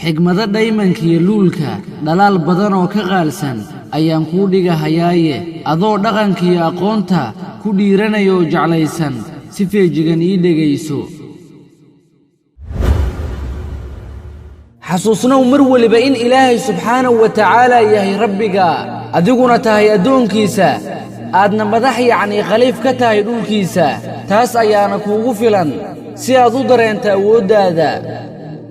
xigmada dhaymanka iyo luulka dhalaal badan oo ka qaalsan ayaan kuu dhigahayaaye adoo dhaqanka iyo aqoonta ku dhiiranaya oo jeclaysan si feejigan ii dhegayso xasuusnow mar waliba in ilaahay subxaanahu wa tacaala yahay rabbiga adiguna tahay addoonkiisa aadna madax khaliif ka tahay dhulkiisa taas ayaana kuugu filan si aad u dareento awooddaada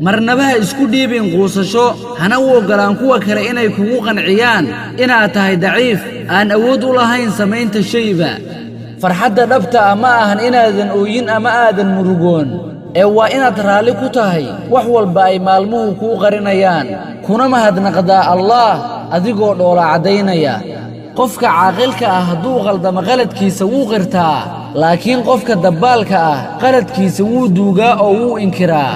marnaba ha isku dhiibin quusasho hana u oggolaan kuwa kale inay kugu qanciyaan inaad tahay daciif aan awood u lahayn samaynta shayba farxadda dhabta ah ma ahan inaadan ooyin ama aadan murugoon ee waa inaad raalli ku tahay wax walba ay maalmuhu kuu qarinayaan kuna mahadnaqdaa allaah adigoo dhoola caddaynaya qofka caaqilka ah hadduu qaldamo qaladkiisa wuu qirtaa laakiin qofka dabbaalka ah qaladkiisa wuu duugaa oo wuu inkiraa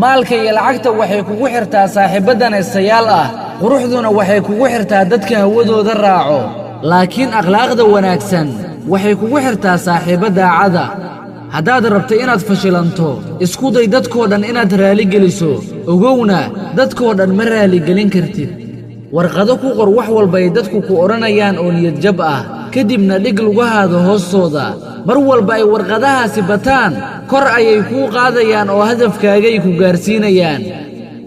maalka iyo lacagta waxay kugu xirtaa saaxiibbadan heestayaal ah quruxduna waxay kugu xirtaa dadka hawadooda raaco laakiin akhlaaqda wanaagsan waxay kugu xirtaa saaxiibba daacada haddaad rabto inaad fashilanto isku day dadkoo dhan inaad raaligeliso ogowna dadkoo dhan ma raaligelin kartid warqado ku qor wax walba ay dadku ku odhanayaan oo niyad jab ah kadibna dhig lugahaada hoostooda mar walba ay warqadahaasi bataan kor ayay kuu qaadayaan oo hadafkaagay ku gaarsiinayaan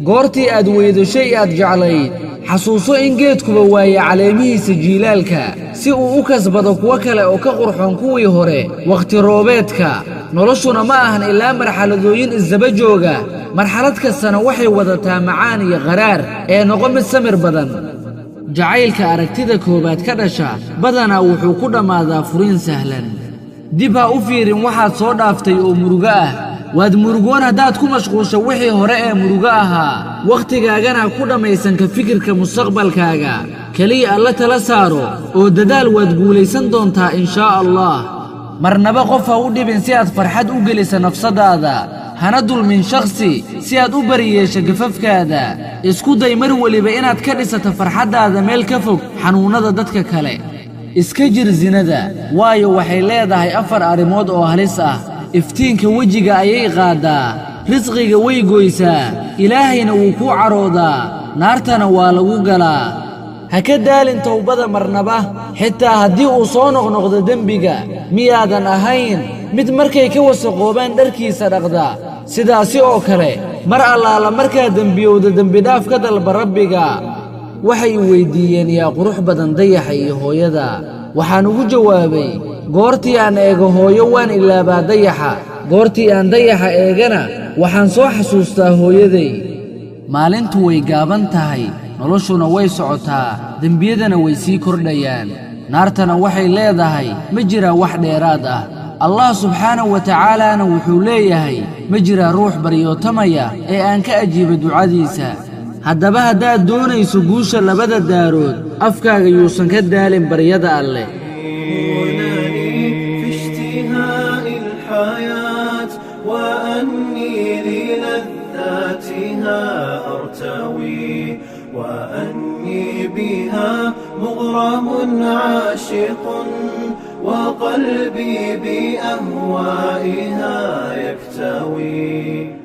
goortii aad weydo shay aad jeclayd xasuuso in geedkuba waaye caleemihiisa jiilaalka si uu u kasbado kuwo kale oo ka qurxoon kuwii hore wakhti roobeedka noloshuna ma ahan ilaa marxaladooyin isdaba jooga marxalad kastana waxay wadataa macaan iyo qaraar ee noqo mid samir badan jacaylka aragtida koowaad ka dhasha badanaa wuxuu ku dhammaadaa furiin sahlan dib ha u fiirin waxaad soo dhaaftay oo murugo ah waad murugoon haddaad ku mashquusho wixii hore ee murugo ahaa wakhtigaagana ku dhammaysan ka fikirka mustaqbalkaaga keliya alla tala saaro oo dadaal waad guulaysan doontaa inshaa allah marnaba qof ha u dhibin si aad farxad u gelisa nafsadaada hana dulmin shakhsi si aad u bariyeesho gafafkaada isku day mar weliba inaad ka dhisato farxaddaada meel ka fog xanuunnada dadka kale iska jir sinada waayo waxay leedahay 4 arrimood oo halis ah iftiinka wejiga ayay qaadaa risqiga way goysaa ilaahayna wuu ku caroodaa naartana waa lagu galaa ha ka daalin towbada marnaba xitaa haddii uu soo noqnoqdo dembiga miyaadan ahayn mid markay ka wasaqoobaan dharkiisa dhaqda sidaasi oo kale mar allaala markaa dembiyowda dembidhaaf ka dalba rabbiga waxay weydiiyeen yaa qurux badan dayaxa iyo hooyada waxaan ugu jawaabay goortii aan eego hooyo waan ilaabaa dayaxa goortii aan dayaxa eegana waxaan soo xasuustaa hooyaday maalintu way gaaban tahay noloshuna way socotaa dembiyadana way sii kordhayaan naartana waxay leedahay ma jiraa wax dheeraad ah allah subxaanahu wa tacaalaana wuxuu leeyahay ma jiraa ruux baryootamaya ee aan ka ajiiba ducadiisa haddaba haddaad doonayso guusha labada daarood afkaaga yuusan ka daalin baryada alleh وأني بها مغرم عاشق وقلبي بأهوائها يكتوي